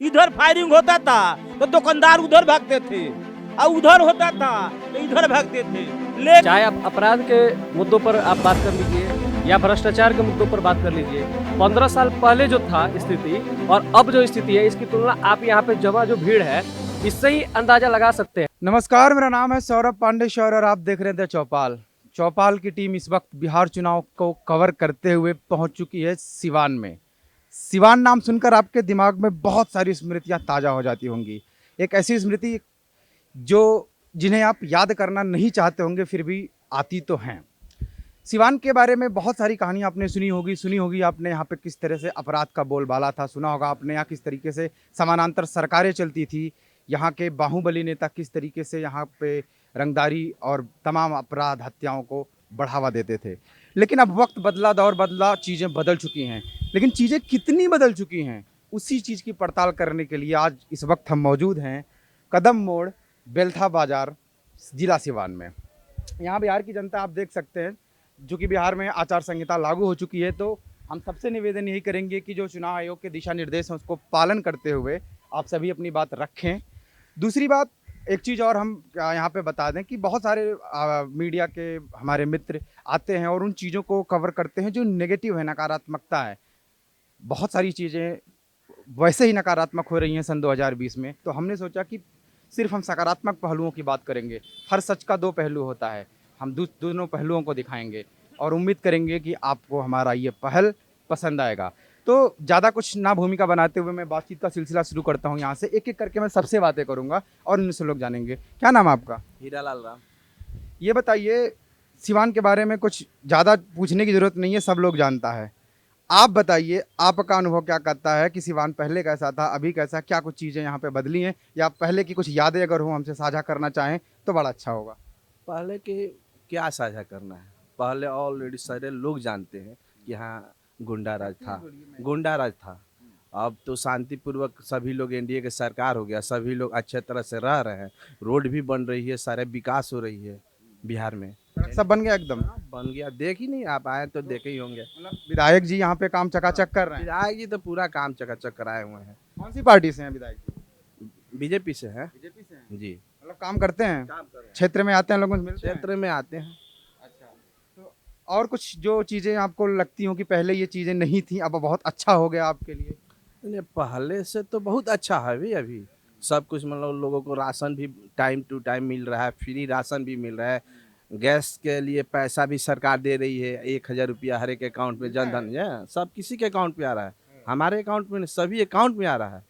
इधर फायरिंग होता था तो दुकानदार उधर भागते थे, और उधर होता था तो इधर भागते थे। ले चाहे आप अपराध के मुद्दों पर आप बात कर लीजिए या भ्रष्टाचार के मुद्दों पर बात कर लीजिए, 15 साल पहले जो था स्थिति और अब जो स्थिति है, इसकी तुलना आप यहाँ पे जमा जो भीड़ है इससे ही अंदाजा लगा सकते हैं। नमस्कार, मेरा नाम है सौरभ पांडे शौर और आप देख रहे थे चौपाल। चौपाल की टीम इस वक्त बिहार चुनाव को कवर करते हुए पहुंच चुकी है सिवान में। सिवान नाम सुनकर आपके दिमाग में बहुत सारी स्मृतियां ताज़ा हो जाती होंगी। एक ऐसी स्मृति जो जिन्हें आप याद करना नहीं चाहते होंगे फिर भी आती तो हैं। सिवान के बारे में बहुत सारी कहानियां आपने सुनी होगी आपने यहाँ पे किस तरह से अपराध का बोलबाला था, सुना होगा आपने यहाँ किस तरीके से समानांतर सरकारें चलती थी, यहाँ के बाहुबली नेता किस तरीके से यहाँ पे रंगदारी और तमाम अपराध हत्याओं को बढ़ावा देते थे। लेकिन अब वक्त बदला, दौर बदला, चीज़ें बदल चुकी हैं। लेकिन चीज़ें कितनी बदल चुकी हैं उसी चीज़ की पड़ताल करने के लिए आज इस वक्त हम मौजूद हैं कदम मोड़, बेलथा बाजार, जिला सिवान में। यहाँ बिहार की जनता आप देख सकते हैं, जो कि बिहार में आचार संहिता लागू हो चुकी है, तो हम सबसे निवेदन यही करेंगे कि जो चुनाव आयोग के दिशा निर्देश हैं उसको पालन करते हुए आप सभी अपनी बात रखें। दूसरी बात, एक चीज़ और हम यहाँ पे बता दें कि बहुत सारे मीडिया के हमारे मित्र आते हैं और उन चीज़ों को कवर करते हैं जो नेगेटिव है, नकारात्मकता है। बहुत सारी चीज़ें वैसे ही नकारात्मक हो रही हैं सन 2020 में, तो हमने सोचा कि सिर्फ हम सकारात्मक पहलुओं की बात करेंगे। हर सच का दो पहलू होता है, हम दोनों पहलुओं को दिखाएंगे और उम्मीद करेंगे कि आपको हमारा ये पहल पसंद आएगा। तो ज़्यादा कुछ ना भूमिका बनाते हुए मैं बातचीत का सिलसिला शुरू करता हूँ। यहाँ से एक एक करके मैं सबसे बातें करूँगा और उनसे लोग जानेंगे। क्या नाम है आपका? हीरालाल राम। ये बताइए, सिवान के बारे में कुछ ज़्यादा पूछने की ज़रूरत नहीं है, सब लोग जानता है। आप बताइए, आपका अनुभव क्या कहता है कि सिवान पहले कैसा था, अभी कैसा, क्या कुछ चीज़ें यहाँ पे बदली हैं, या पहले की कुछ यादें अगर हो हमसे साझा करना चाहें तो बड़ा अच्छा होगा। पहले के क्या साझा करना है, पहले ऑलरेडी सारे लोग जानते हैं कि यहाँ गुंडा राज था। अब तो शांतिपूर्वक सभी लोग, एनडीए के सरकार हो गया, सभी लोग अच्छे तरह से रह रहे हैं, रोड भी बन रही है, सारे विकास हो रही है बिहार में। सब बन गया एकदम? बन गया, देख ही नहीं, आप आए तो देखे ही होंगे। मतलब विधायक जी यहाँ पे काम चकाचक कर रहे हैं? विधायक जी तो पूरा काम चकाचक कराए हुए हैं। कौन सी पार्टी से हैं विधायक जी? बीजेपी से है। बीजेपी से हैं? जी, मतलब काम करते हैं, काम कर रहे हैं, क्षेत्र में आते हैं, लोगों से मिलते हैं? क्षेत्र में आते हैं। अच्छा, तो और कुछ जो चीज़ें आपको लगती हो कि पहले ये चीज़ें नहीं थी, अब बहुत अच्छा हो गया आपके लिए? नहीं, पहले से तो बहुत अच्छा है अभी सब कुछ, मतलब लोगों को राशन भी टाइम टू टाइम मिल रहा है, फ्री राशन भी मिल रहा है, गैस के लिए पैसा भी सरकार दे रही है, 1000 रुपया हर एक अकाउंट में, जनधन है, सब किसी के अकाउंट में आ रहा है, हमारे अकाउंट में नहीं, सभी अकाउंट में आ रहा है।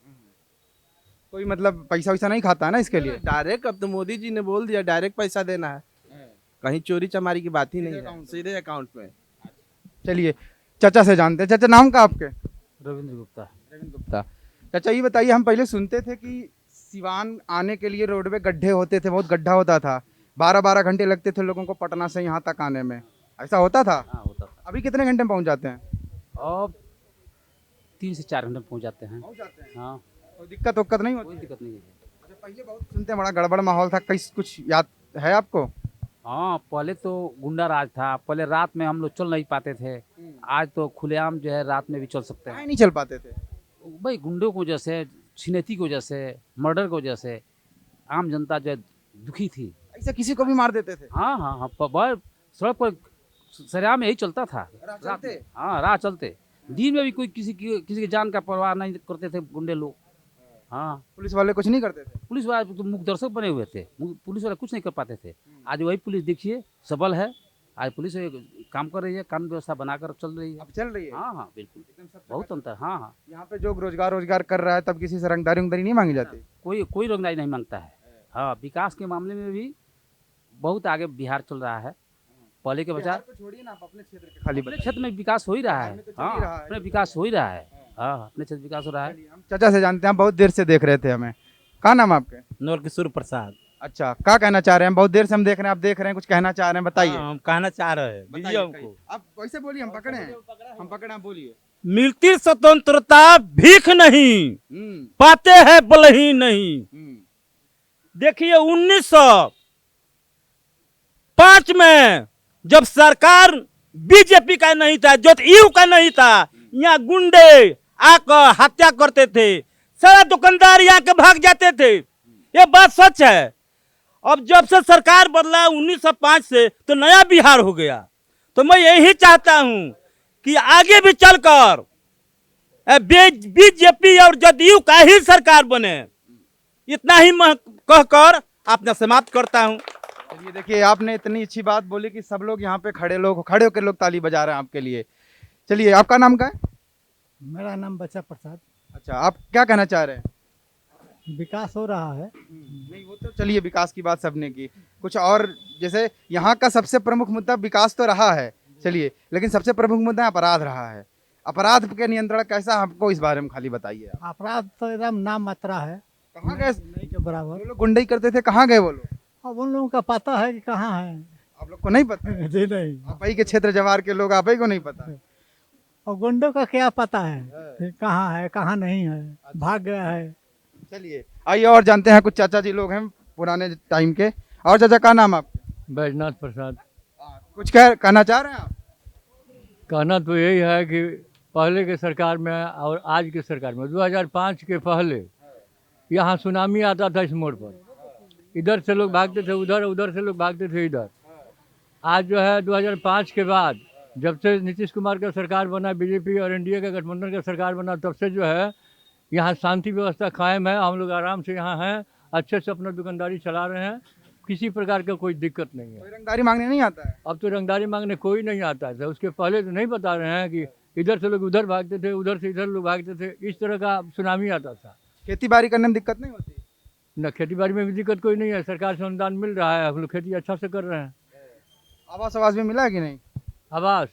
कोई मतलब पैसा वैसा नहीं खाता है ना इसके लिए? डायरेक्ट, अब तो मोदी जी ने बोल दिया डायरेक्ट पैसा देना है, कहीं चोरी चमारी की बात ही नहीं है, सीधे अकाउंट में। चलिए चाचा से जानते हैं। चाचा, नाम का आपके? रविंद्र गुप्ता। रविंद्र गुप्ता। चाचा ये बताइए, हम पहले सुनते थे कि सिवान आने के लिए रोड पे गड्ढे होते थे, बहुत गड्ढा होता था, 12-12 घंटे लगते थे लोगों को पटना से यहाँ तक आने में, ऐसा होता था? हाँ, होता था। अभी कितने घंटे में पहुँच जाते हैं? और 3 से 4 घंटे में पहुँच जाते हैं। पहुँच जाते हैं। हाँ, कोई दिक्कत वक्कत नहीं कोई होती? दिक्कत नहीं है। अच्छा, पहले बहुत सुनते हैं, बड़ा गड़बड़ माहौल था, कई कुछ याद है आपको? हाँ, पहले तो गुंडा राज था, पहले रात में हम लोग चल नहीं पाते थे, आज तो खुलेआम जो है रात में भी चल सकते काहे हैं। नहीं चल पाते थे? भाई गुंडों की वजह से, छिनैती की वजह से, मर्डर की वजह से आम जनता जो है दुखी थी। ऐसा किसी को भी मार देते थे? हाँ हाँ हाँ, सड़क पर सरेआम यही चलता था। राह रात चलते? में, हाँ, राह चलते, दिन में भी कोई किसी की जान का परवाह नहीं करते थे गुंडे लोग। हाँ, पुलिस वाले कुछ नहीं करते थे? पुलिस वाले तो मुख दर्शक बने हुए थे, पुलिस वाले कुछ नहीं कर पाते थे। आज वही पुलिस देखिए सबल है, आज पुलिस काम कर रही है, कानून व्यवस्था बनाकर चल रही है। अब चल रही है? हाँ हाँ, बिल्कुल, एकदम सब बहुत अंतर। हाँ हाँ, यहाँ पे जो रोजगार कर रहा है तब किसी से रंगदारी नहीं मांगी जाती? कोई रोजगारी नहीं मांगता है। हाँ, विकास के मामले में भी बहुत आगे बिहार चल रहा है, पहले के बजाय। छोड़िए ना, आप अपने क्षेत्र के खाली अपने क्षेत्र में विकास हो ही रहा है। में तो चल ही हाँ, रहा है। अपने विकास हो ही रहा है। हाँ, अपने क्षेत्र विकास हो रहा है। हम चाचा से जानते हैं, बहुत देर से देख रहे थे हमें। क्या नाम है आपके? नौलकिशोर प्रसाद। अच्छा, क्या कहना चाह रहे हैं? बहुत देर से हम देख रहे हैं, आप देख रहे हैं, कुछ कहना चाह रहे हैं, बताइए। हाँ, हम कहना चाह रहे हैं, बताइए, दीजिए बताइए। हमको। आप वैसे बोलिए, हम पकड़े हैं, हम पकड़े, आप बोलिए। मिलती स्वतंत्रता भीख नहीं, हम्म, पाते हैं बलहीन नहीं। हम्म, देखिए 1905 में जब सरकार बीजेपी का नहीं था, जदयू का नहीं था, यहाँ गुंडे आकर हत्या करते थे, सारा दुकानदार यहाँ के भाग जाते थे, ये बात सच है। अब जब से सरकार बदला 1905 से, तो नया बिहार हो गया। तो मैं यही चाहता हूँ कि आगे भी चलकर बीजेपी और जदयू का ही सरकार बने। इतना ही मैं कहकर अपना समाप्त करता हूँ। चलिए देखिए, आपने इतनी अच्छी बात बोली कि सब लोग यहाँ पे खड़े होकर लोग ताली बजा रहे हैं आपके लिए। चलिए, आपका नाम क्या है? मेरा नाम बच्चा प्रसाद। अच्छा, आप क्या कहना चाह रहे हैं? विकास हो रहा है। नहीं, वो तो चलिए विकास की बात सबने की, कुछ और जैसे यहाँ का सबसे प्रमुख मुद्दा विकास तो रहा है, चलिए, लेकिन सबसे प्रमुख मुद्दा अपराध रहा है। अपराध के नियंत्रण कैसा, हमको इस बारे में खाली बताइए आप। अपराध तो एकदम नाम मात्रा है, कहाँ गए नहीं के बराबर। वो लोग गुंडई करते थे, कहाँ गए वो लोग? अब उन लोगों का पता है कि कहाँ है। आप लोग को नहीं पता? जी नहीं। आप ही के क्षेत्र जवार के लोग, आप ही को नहीं पता? और गुंडों का क्या पता है कि कहाँ है कहाँ नहीं है, भाग गया है। चलिए आइए और जानते हैं, कुछ चाचा जी लोग हैं पुराने टाइम के। और चाचा, का नाम आपका? बैजनाथ प्रसाद। कुछ कहना चाह रहे हैं आप? कहना तो यही है कि पहले के सरकार में और आज के सरकार में, 2005 के पहले यहाँ सुनामी आता था इस मोड़ पर, इधर से लोग भागते थे उधर, उधर से लोग भागते थे इधर। आज जो है 2005 के बाद जब से नीतीश कुमार का सरकार बना, बीजेपी और एनडीए का गठबंधन का सरकार बना, तब से जो है यहाँ शांति व्यवस्था कायम है। हम लोग आराम से यहाँ हैं, अच्छे से अपना दुकानदारी चला रहे हैं, किसी प्रकार का कोई दिक्कत नहीं है। कोई रंगदारी मांगने नहीं आता है? अब तो रंगदारी मांगने कोई नहीं आता है। उसके पहले तो नहीं बता रहे हैं कि इधर से लोग उधर भागते थे, उधर से इधर लोग भागते थे, इस तरह का सुनामी आता था। खेती बाड़ी करने में दिक्कत नहीं होती? न खेती बाड़ी में भी दिक्कत कोई नहीं है, सरकार से अनुदान मिल रहा है, हम लोग खेती अच्छा से कर रहे हैं। आवास भी मिला है कि नहीं? आवास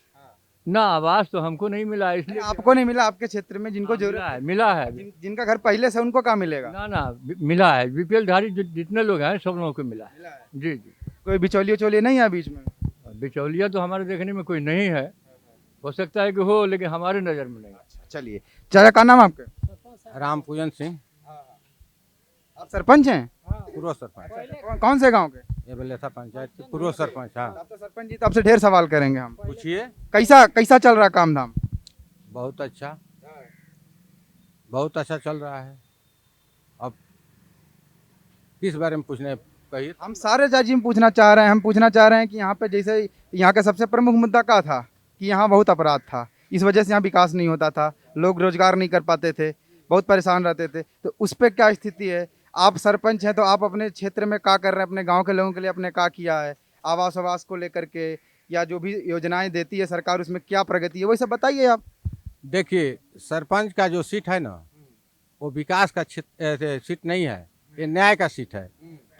ना, आवास तो हमको नहीं मिला, इसलिए आपको नहीं मिला, आपके क्षेत्र में जिनको जरूरत मिला है। जिनका घर पहले से, उनको कहाँ मिलेगा? ना मिला है, बीपीएल धारी जितने लोग हैं सब लोगों को मिला है। जी जी। कोई बिचौलिए नहीं है बीच में? बिचौलिया तो हमारे देखने में कोई नहीं है, हो सकता है कि हो, लेकिन हमारे नज़र में नहीं। चलिए चाचा, का नाम आपका? राम पूजन सिंह। आप सरपंच हैं? पूर्व सरपंच। कौन से गांव के? ये बलेथा पंचायत के पूर्व सरपंच। हाँ, आप तो सरपंच जी, तो आपसे ढेर सवाल करेंगे हम। पूछिए। कैसा चल रहा काम धाम? बहुत अच्छा, बहुत अच्छा चल रहा है। अब किस बारे में पूछने कहिए? हम सारे चाची में पूछना चाह रहे हैं। हम पूछना चाह रहे हैं कि यहाँ पे जैसे यहाँ का सबसे प्रमुख मुद्दा क्या था कि यहाँ बहुत अपराध था, इस वजह से यहाँ विकास नहीं होता था, लोग रोजगार नहीं कर पाते थे, बहुत परेशान रहते थे। तो उस पर क्या स्थिति है? आप सरपंच हैं, तो आप अपने क्षेत्र में क्या कर रहे हैं, अपने गांव के लोगों के लिए आपने क्या किया है? आवास को लेकर के या जो भी योजनाएं देती है सरकार, उसमें क्या प्रगति है, वही सब बताइए आप। देखिए, सरपंच का जो सीट है ना, वो विकास का सीट नहीं है, ये न्याय का सीट है।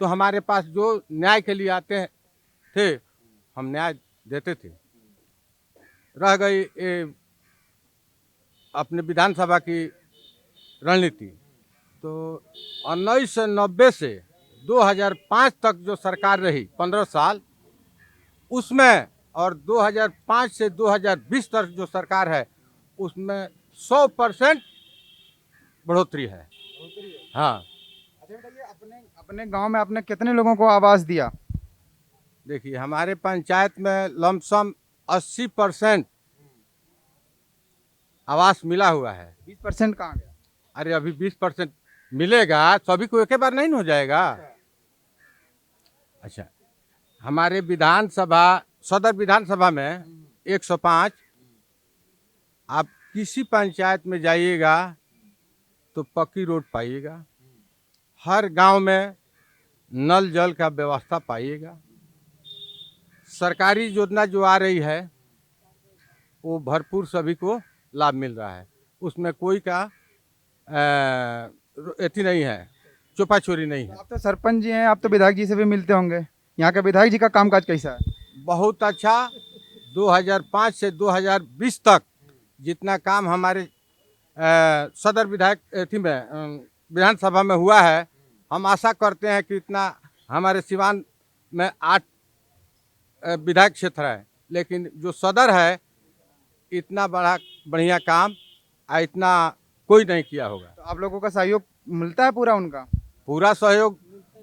तो हमारे पास जो न्याय के लिए आते थे, हम न्याय देते थे। रह गई ये अपने विधानसभा की रणनीति, तो 1990 से 2005 तक जो सरकार रही 15 साल, उसमें, और 2005 से 2020 तक जो सरकार है उसमें 100% बढ़ोतरी है। हाँ। अच्छा बताइए, अपने गांव में आपने कितने लोगों को आवास दिया? देखिए, हमारे पंचायत में लमसम 80% आवास मिला हुआ है। 20% कहाँ गया? अरे अभी 20% मिलेगा, सभी को एक बार नहीं हो जाएगा। अच्छा, हमारे विधानसभा, सदर विधानसभा में 105, आप किसी पंचायत में जाइएगा तो पक्की रोड पाइएगा, हर गांव में नल जल का व्यवस्था पाइएगा, सरकारी योजना जो आ रही है वो भरपूर सभी को लाभ मिल रहा है, उसमें कोई का एथी नहीं है, चोपाचोरी नहीं है। आप तो सरपंच जी हैं, आप तो विधायक जी से भी मिलते होंगे, यहाँ के विधायक जी का कामकाज कैसा है? बहुत अच्छा। 2005 से 2020 तक जितना काम हमारे सदर विधायक एथी में विधानसभा में हुआ है, हम आशा करते हैं कि इतना हमारे सिवान में 8 विधायक क्षेत्र है, लेकिन जो सदर है इतना बढ़िया काम इतना कोई नहीं किया होगा। तो आप लोगों का सहयोग मिलता है पूरा? उनका पूरा सहयोग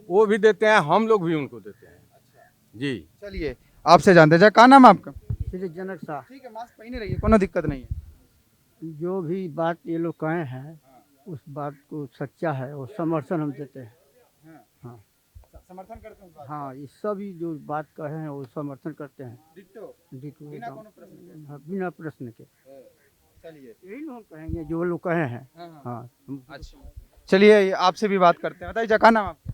वो भी देते हैं, हम लोग भी उनको देते हैं। जी। चलिए आपसे जानते हैं, क्या नाम है आपका? श्री जनक शाह। ठीक है, मास्क पहने रहिए, कोनो दिक्कत नहीं है। जो भी बात ये लोग कहे हैं उस बात को सच्चा है और समर्थन हम देते हैं। समर्थन करते हैं हाँ, ये सभी जो बात कहे हैं वो समर्थन करते हैं। डिट्टो डिट्टो बिना एकदम। कोनो प्रश्न के। हाँ, बिना प्रश्न के चलिए यही लोग कहेंगे जो लोग कहे हैं। हाँ अच्छा चलिए आपसे भी बात करते हैं। बताइए क्या नाम आपका?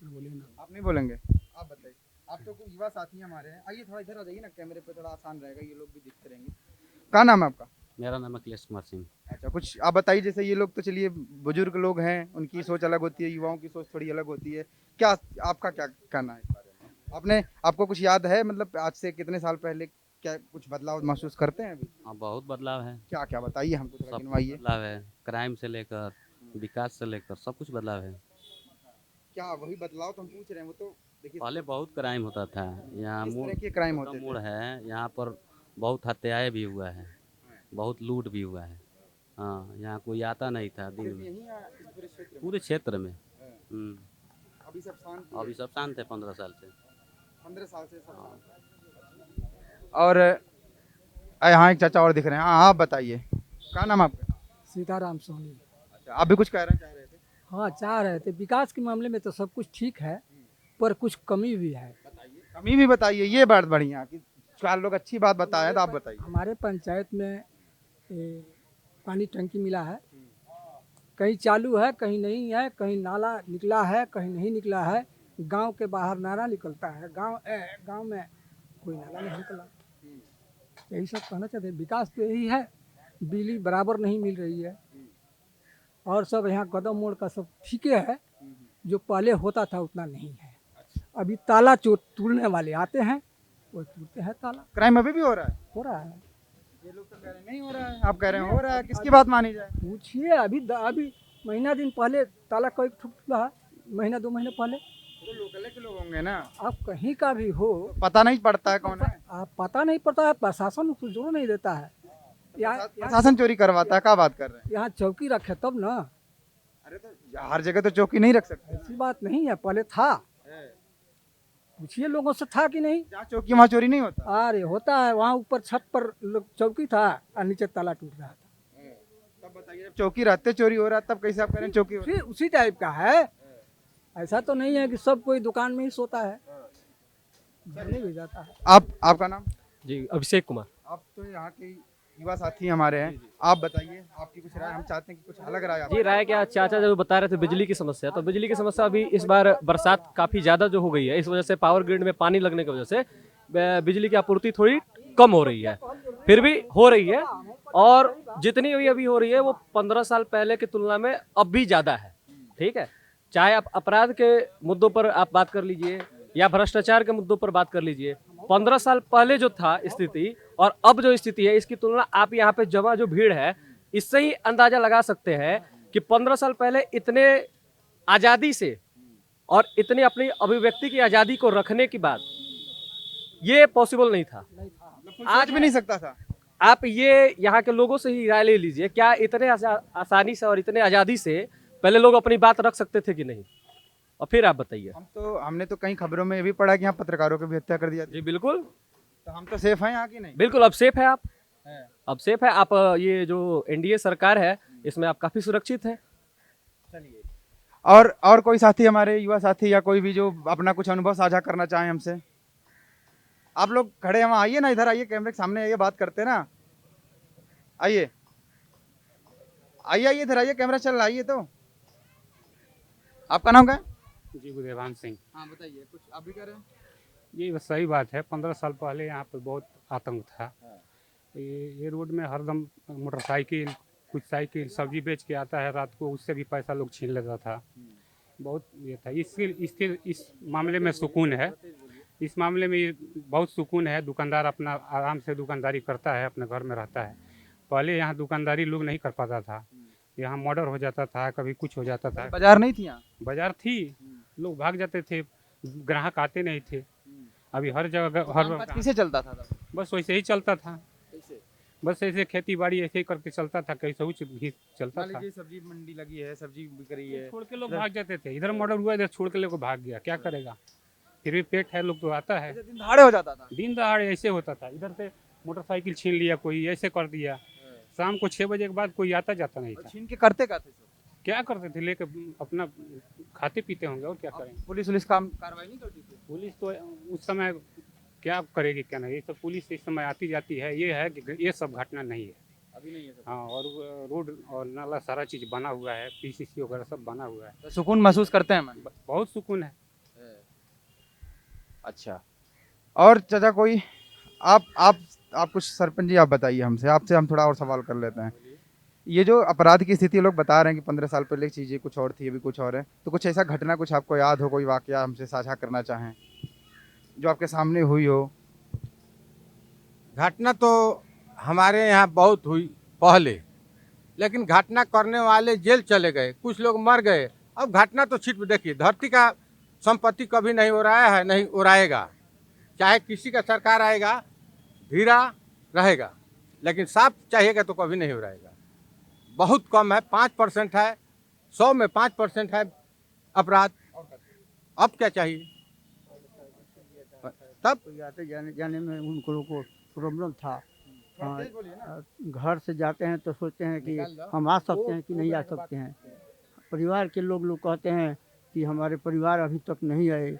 बोलिए ना। आप नहीं बोलेंगे? आप बताइए। आप तो कोई युवा साथी हमारे हैं, आइए थोड़ा इधर आ जाइए ना, कैमरे पे थोड़ा आसान रहेगा, ये लोग भी दिखते रहेंगे। क्या नाम है आपका? मेरा नाम अखिलेश कुमार सिंह। अच्छा कुछ आप बताइए, जैसे ये लोग तो चलिए बुजुर्ग लोग हैं, उनकी सोच अलग होती है, युवाओं की सोच थोड़ी अलग होती है, क्या आपका क्या कहना है इस बारे में? आपको कुछ याद है, मतलब आज से कितने साल पहले क्या कुछ बदलाव महसूस करते हैं अभी? हाँ, बहुत बदलाव है। क्या क्या बताइए हमको, थोड़ा सब गिनवाइए। बदलाव है, क्राइम से लेकर विकास से लेकर सब कुछ बदलाव है। क्या वही बदलाव तो हम पूछ रहे हैं, वो तो देखिए पहले बहुत क्राइम होता था यहाँ। किस तरह के क्राइम होते मोड़ थे? है यहाँ पर, बहुत हत्याएं भी हुआ है, बहुत लूट भी हुआ है। हाँ, यहाँ कोई आता नहीं था दिन सिर्फ में, यहीं या इस पूरे क्षेत्र में? पूरे क्षेत्र में। अभी सब शांत है? अभी सब शांत है 15 साल से। 15 साल से सब शांत। और यहाँ एक चाचा और दिख रहे हैं। हाँ आप बताइए, क्या नाम आपका? सीताराम सोनी। अच्छा आप भी कुछ कह रहे चाह रहे थे? हाँ, चाह रहे थे विकास के मामले में तो सब कुछ ठीक है, पर कुछ कमी भी है। कमी भी बताइए, ये बात बढ़िया कि 4 लोग अच्छी बात बताए तो आप बताइए। हमारे पंचायत में पानी टंकी मिला है, कहीं चालू है, कहीं नहीं है, कहीं नाला निकला है, कहीं नहीं निकला है। गांव के बाहर नाला निकलता है, गांव में कोई नाला नहीं निकला। यही सब कहना चाहते हैं। विकास तो यही है, बिजली बराबर नहीं मिल रही है, और सब यहाँ कदम मोड़ का सब ठीक है, जो पहले होता था उतना नहीं है। अभी ताला तोड़ने वाले आते हैं, वो टूटते हैं ताला। क्राइम अभी भी हो रहा है? हो रहा है, ये लोग तो कह रहे हैं नहीं हो रहा है, आप कह रहे हैं हो रहा है, किसकी बात मानी जाए? पूछिए। अभी महीना दिन पहले ताला कोई टूटा, महीना 2 महीने पहले। तो लोकल के लोग होंगे ना, आप कहीं का भी हो, पता नहीं पड़ता है कौन है। आप पता नहीं पड़ता है, प्रशासन कुछ जोर नहीं देता है। यहाँ प्रशासन चोरी करवाता है, क्या बात कर रहे हैं? यहाँ चौकी रखे तब ना। अरे तो हर जगह तो चौकी नहीं रख सकते। ऐसी बात नहीं है, पहले था। पूछिए लोगों से, था कि नहीं? जहाँ चौकी वहाँ चोरी नहीं होता। अरे होता है, वहाँ ऊपर छत पर चौकी था और नीचे ताला टूट रहा था। तब बताइए, जब चौकी रहते चोरी हो रहा है, तब कैसे आप कह रहे हैं चौकी हो रहा है? उसी टाइप का है। ऐसा तो नहीं है कि सब कोई दुकान में ही सोता है, घूमने भी जाता है। आपका नाम? जी, अभिषेक कुमार। आप तो यहाँ के युवा साथी हमारे हैं, आप बताइए आपकी कुछ राय। हम चाहते हैं कि कुछ अलग राय। जी, राय क्या, चाचा जब बता रहे थे बिजली की समस्या, तो बिजली की समस्या अभी इस बार बरसात काफ़ी ज़्यादा जो हो गई है, इस वजह से पावर ग्रिड में पानी लगने की वजह से बिजली की आपूर्ति थोड़ी कम हो रही है, फिर भी हो रही है। और जितनी भी अभी हो रही है वो 15 साल पहले की तुलना में अब भी ज़्यादा है। ठीक है, चाहे आप अपराध के मुद्दों पर आप बात कर लीजिए या भ्रष्टाचार के मुद्दों पर बात कर लीजिए। 15 साल पहले जो था स्थिति और अब जो स्थिति है, इसकी तुलना आप यहाँ पे जमा जो भीड़ है, इससे ही अंदाजा लगा सकते हैं कि 15 साल पहले इतने आज़ादी से और इतनी अपनी अभिव्यक्ति की आज़ादी को रखने के बाद ये पॉसिबल नहीं था। आज भी नहीं सकता था। आप ये यहाँ के लोगों से ही राय ले लीजिए, क्या इतने आसानी से और इतने आज़ादी से पहले लोग अपनी बात रख सकते थे कि नहीं? और फिर आप बताइए। हमने तो कई खबरों में ये भी पढ़ा कि यहाँ पत्रकारों की भी हत्या कर दिया। जी बिल्कुल, तो हम तो सेफ हैं यहाँ की नहीं? बिल्कुल अब सेफ है आप, अब सेफ है आप। ये जो एनडीए सरकार है इसमें आप काफी सुरक्षित हैं। चलिए, और कोई साथी, हमारे युवा साथी या कोई भी जो अपना कुछ अनुभव साझा करना चाहें हमसे? आप लोग खड़े हैं वहाँ, आइए ना, इधर आइए, कैमरे के सामने आइए, बात करते हैं ना। आइए आइए आइए, इधर आइए, कैमरा चल रहा है। आइए, तो आपका नाम क्या है? जी, गुदेवान सिंह। हाँ बताइए, कुछ आप भी कह रहे हैं? ये सही बात है, 15 साल पहले यहाँ पे बहुत आतंक था। ये रोड में हरदम मोटरसाइकिल, कुछ साइकिल सब्जी बेच के आता है रात को, उससे भी पैसा लोग छीन लेता था। बहुत ये था। इस मामले में सुकून है, इस मामले में ये बहुत सुकून है। दुकानदार अपना आराम से दुकानदारी करता है, अपने घर में रहता है। पहले यहाँ दुकानदारी लोग नहीं कर पाता था, यहाँ मर्डर हो जाता था, कभी कुछ हो जाता था। बाजार नहीं थी यहाँ? बाजार थी, लोग भाग जाते थे, ग्राहक आते नहीं थे। अभी हर जगह हर कैसे चलता था तब? बस वैसे ही चलता था, बस ऐसे खेती बाड़ी ऐसे ही करके चलता था, कैसे भी चलता था। सब्जी मंडी लगी है, सब्जी बिक रही है, छोड़ के लोग भाग जाते थे। इधर मर्डर हुआ, इधर छोड़ के लोग भाग गया, क्या करेगा? फिर भी पेट है, लोग तो आता है। दिन दहाड़े हो जाता था? दिन दहाड़े ऐसे होता था। इधर से मोटरसाइकिल छीन लिया कोई, ऐसे कर दिया। शाम को 6 बजे के बाद कोई आता जाता नहीं था। छीन के करते क्या थे? क्या करते थे, लेके अपना खाते पीते होंगे और क्या करेंगे। पुलिस काम कार्रवाई नहीं करती थी? पुलिस तो उस समय क्या करेगी क्या नहीं, ये सब पुलिस इस समय आती जाती है। ये है कि ये सब घटना नहीं है अभी नहीं है सब। हाँ। और रोड और नाला सारा चीज़ बना हुआ है, पीसीसी वगैरह सब बना हुआ है। तो सुकून महसूस करते हैं मन? बहुत सुकून है। अच्छा, और चाचा कोई आप कुछ सरपंच जी आप बताइए हमसे, आपसे हम थोड़ा और सवाल कर लेते हैं। ये जो अपराध की स्थिति लोग बता रहे हैं कि 15 साल पहले चीज़ें कुछ और थी, अभी कुछ और है, तो कुछ ऐसा घटना कुछ आपको याद हो, कोई वाकया हमसे साझा करना चाहें जो आपके सामने हुई हो? घटना तो हमारे यहाँ बहुत हुई पहले, लेकिन घटना करने वाले जेल चले गए, कुछ लोग मर गए। अब घटना तो छिट देखिए, धरती का संपत्ति कभी नहीं उड़ाया है, नहीं उड़ाएगा। चाहे किसी का सरकार आएगा, धीरा रहेगा, लेकिन साफ चाहिएगा तो कभी नहीं उड़ाएगा। बहुत कम है, 5% है, 100 में 5% है अपराध। अब क्या चाहिए? तब आते जाने में उन लोगों को प्रॉब्लम था। हाँ, घर से जाते हैं तो सोचते हैं कि हम आ सकते हैं कि नहीं आ सकते हैं। परिवार के लोग कहते हैं कि हमारे परिवार अभी तक नहीं आए,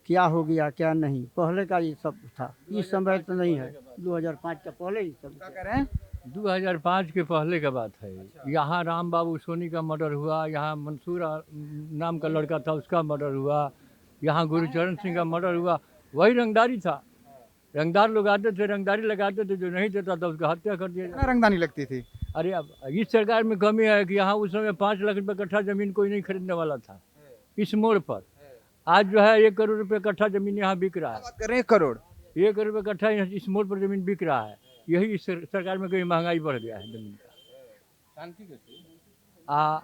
क्या हो गया क्या नहीं। पहले का ये सब था, इस समय तो नहीं है। 2005 का पहले ही सब। क्या करें? 2005 के पहले का बात है। यहाँ राम बाबू सोनी का मर्डर हुआ, यहाँ मंसूर नाम का लड़का था उसका मर्डर हुआ, यहाँ गुरुचरण सिंह का मर्डर हुआ। वही रंगदारी था, रंगदार लोग आते थे, रंगदारी लगाते थे, जो नहीं देता था उसका हत्या कर दिया कितना रंगदानी लगती थी? अरे अब इस सरकार में कमी है कि यहाँ उस समय 5 लाख रुपये कट्ठा ज़मीन कोई नहीं खरीदने वाला था इस मोड़ पर। आज जो है 1 करोड़ रुपये कट्ठा ज़मीन यहाँ बिक रहा है। बात कर रहे हैं 1 करोड़? 1 करोड़ रुपये कट्ठा इस मोड़ पर ज़मीन बिक रहा है। यही इस सरकार में कोई महंगाई बढ़ गया है ज़मीन का।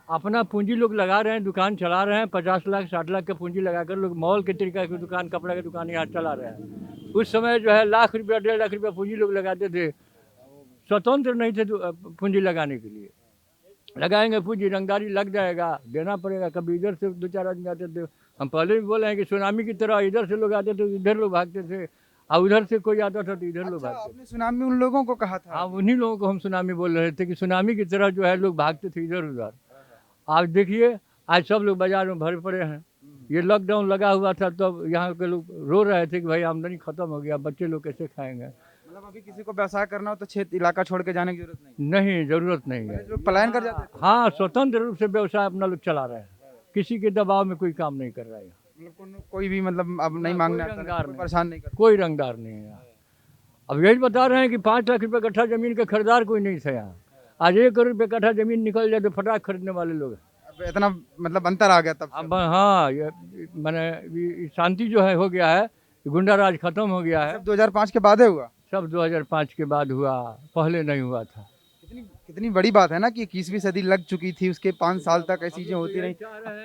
अपना पूंजी लोग लगा रहे हैं, दुकान चला रहे हैं, 50 लाख 60 लाख का पूंजी लगाकर लोग मॉल के तरीका की दुकान, कपड़ा की दुकान यहाँ चला रहे हैं। उस समय जो है लाख रुपया 1.5 लाख रुपया पूंजी लोग लगाते थे, स्वतंत्र नहीं थे पूंजी लगाने के लिए। लगाएंगे पूंजी, रंगदारी लग जाएगा, देना पड़ेगा। कभी इधर से 2-4 आदमी आते थे, हम पहले भी बोले हैं कि सुनामी की तरह इधर से लोग आते थे, इधर लोग भागते थे, और उधर से कोई आता था तो इधर लोग भागते थे। आपने सुनामी उन लोगों को कहा था? हाँ, उन्हीं लोगों को हम सुनामी बोल रहे थे कि सुनामी की तरह जो है लोग भागते थे इधर उधर। आज देखिए, आज सब लोग बाजार में भरे पड़े हैं। ये लॉकडाउन लगा हुआ था तब यहाँ के लोग रो रहे थे कि भाई आमदनी खत्म हो गया, बच्चे लोग कैसे खाएंगे। मतलब अभी किसी को व्यवसाय करना हो तो क्षेत्र इलाका छोड़ के जाने की जरूरत नहीं? नहीं, जरूरत नहीं है। लोग पलायन कर जाते हैं। हाँ, स्वतंत्र रूप से व्यवसाय अपना लोग चला रहे हैं, किसी के दबाव में कोई काम नहीं कर रहा है। मतलब कोई भी मतलब अब नहीं मांगने आता है, कोई परेशान नहीं करता। कोई रंगदार नहीं है। अब यही बता रहे हैं कि 5 लाख रुपये कट्ठा जमीन का खरीदार कोई नहीं था यहाँ। आज 1 करोड़ रुपये कट्ठा जमीन निकल जाए तो फटाक खरीदने वाले लोग हैं। अब इतना मतलब अंतर आ गया तब से। अब हाँ, ये मैंने शांति जो है हो गया है, गुंडा राज खत्म हो गया है। सब 2005 के बाद है हुआ? सब 2005 के बाद हुआ, पहले नहीं हुआ था। कितनी बड़ी बात है ना कि 21वीं सदी लग चुकी थी, उसके 5 साल तक ऐसी चीजें होती रही।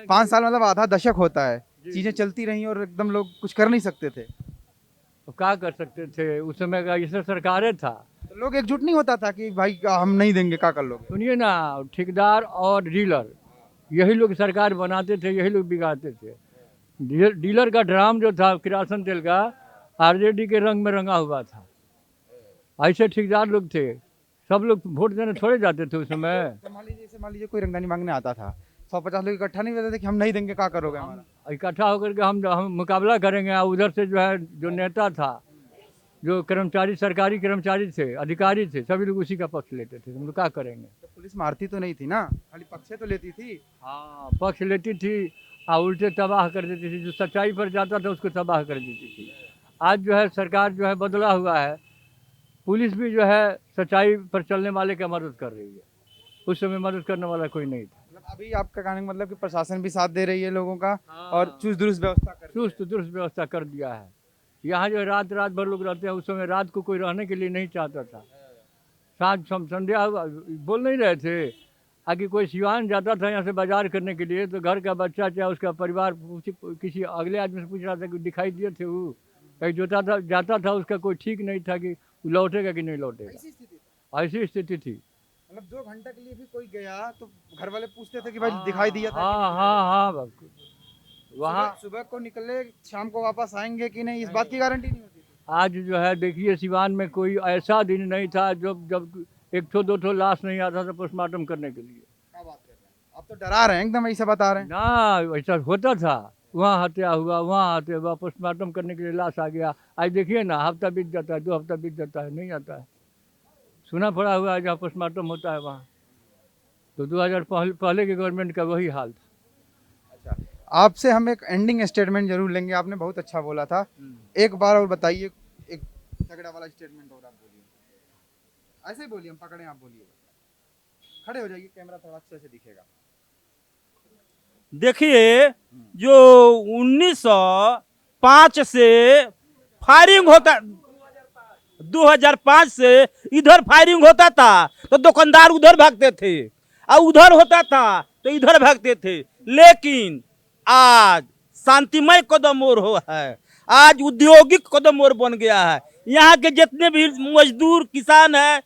5 साल मतलब आधा दशक होता है, चीजें चलती रही और एकदम लोग कुछ कर नहीं सकते थे। तो क्या कर सकते थे, उस समय का ये सरकारें था, तो लोग एकजुट नहीं होता था कि भाई हम नहीं देंगे, क्या कर लोगे? सुनिए ना, ठेकेदार और डीलर यही लोग सरकार बनाते थे, यही लोग बिगाड़ते थे। डीलर का ड्राम जो था किरासन तेल का, आरजेडी के रंग में रंगा हुआ था। ऐसे ठेकेदार लोग थे, सब लोग वोट देने थोड़े जाते थे उस समय। मान लीजिए कोई रंगदानी मांगने आता था, 150 लोग इकट्ठा नहीं होते थे कि हम नहीं देंगे, क्या करोगे हमारा? इकट्ठा होकर के हम मुकाबला करेंगे। और उधर से जो है जो नेता था, जो कर्मचारी, सरकारी कर्मचारी थे, अधिकारी थे, सभी लोग उसी का पक्ष लेते थे। हम लोग क्या करेंगे? तो पुलिस मारती तो नहीं थी ना, खाली पक्ष तो लेती थी। हाँ, पक्ष लेती थी और उल्टे तबाह कर देती थी। जो सच्चाई पर जाता था उसको तबाह कर देती थी। आज जो है सरकार जो है बदला हुआ है, पुलिस भी जो है सच्चाई पर चलने वाले का मदद कर रही है। उस समय मदद करने वाला कोई नहीं था। अभी आपका कहने का मतलब कि प्रशासन भी साथ दे रही है लोगों का और चुस्त दुरुस्त व्यवस्था कर रही है। चुस्त दुरुस्त व्यवस्था कर दिया है। यहाँ जो रात भर लोग रहते हैं, उस समय रात को कोई रहने के लिए नहीं चाहता था। साँझ संध्या बोल नहीं रहे थे, आगे कोई सिवान जाता था यहाँ से बाजार करने के लिए तो घर का बच्चा चाहे उसका परिवार किसी अगले आदमी से पूछ रहा था कि दिखाई दिए थे वो, कहीं जाता था उसका कोई ठीक नहीं था कि लौटेगा कि नहीं लौटेगा। ऐसी स्थिति थी। मतलब 2 घंटे के लिए भी कोई गया तो घर वाले पूछते थे कि भाई दिखाई दिया था? हाँ, वहाँ सुबह को निकले, शाम को वापस आएंगे कि नहीं, इस बात की गारंटी नहीं होती। आज जो है देखिए, सिवान में कोई ऐसा दिन नहीं था जब 1-2 लाश नहीं आता था पोस्टमार्टम करने के लिए। क्या बात कर रहे हैं? अब आप तो डरा रहे हैं, एकदम ऐसा बता रहे हैं। ना ऐसा होता था, वहाँ हत्या हुआ, वहाँ हत्या हुआ, पोस्टमार्टम करने के लिए लाश आ गया। आज देखिए ना, हफ्ता बीत जाता है, 2 हफ्ता बीत जाता है, नहीं आता है। सुना पड़ा हुआ है जहाँ पोस्टमार्टम होता है वहाँ। तो 2000 पहले के गवर्नमेंट का वही हाल था। आपसे हम एक एंडिंग स्टेटमेंट जरूर लेंगे, आपने बहुत अच्छा बोला था। एक बार और बताइए, एक तगड़ा वाला स्टेटमेंट और आप बोलिए। ऐसे ही बोलिए, हम पकड़े, आप बोलिए। खड़े हो जाइए, कैमरा थोड़ा अच्छे से दिखेगा। देखिए, जो 1905 से फायरिंग होता, 2005 से इधर फायरिंग होता था तो दुकानदार उधर भागते थे, और उधर होता था तो इधर भागते थे। लेकिन आज शांतिमय कदम और हो है, आज औद्योगिक कदम और बन गया है। यहाँ के जितने भी मजदूर किसान है,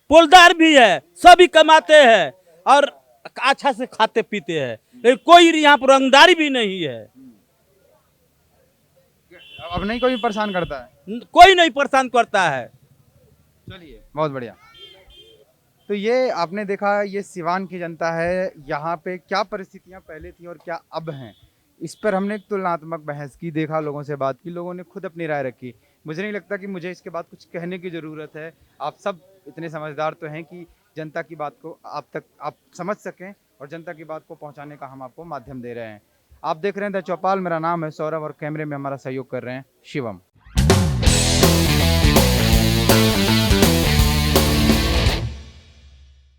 पोलदार भी है, सभी कमाते हैं और अच्छा से खाते पीते हैं। लेकिन कोई यहाँ पर रंगदारी भी नहीं है, अब नहीं कोई परेशान करता है। कोई नहीं परेशान करता है। चलिए, बहुत बढ़िया। तो ये आपने देखा, ये सिवान की जनता है। यहाँ पे क्या परिस्थितियाँ पहले थी और क्या अब हैं, इस पर हमने एक तुलनात्मक बहस की, देखा, लोगों से बात की, लोगों ने खुद अपनी राय रखी। मुझे नहीं लगता कि मुझे इसके बाद कुछ कहने की ज़रूरत है। आप सब इतने समझदार तो हैं कि जनता की बात को आप तक आप समझ सकें, और जनता की बात को पहुँचाने का हम आपको माध्यम दे रहे हैं। आप देख रहे हैं द चौपाल, मेरा नाम है सौरभ, और कैमरे में हमारा सहयोग कर रहे हैं शिवम।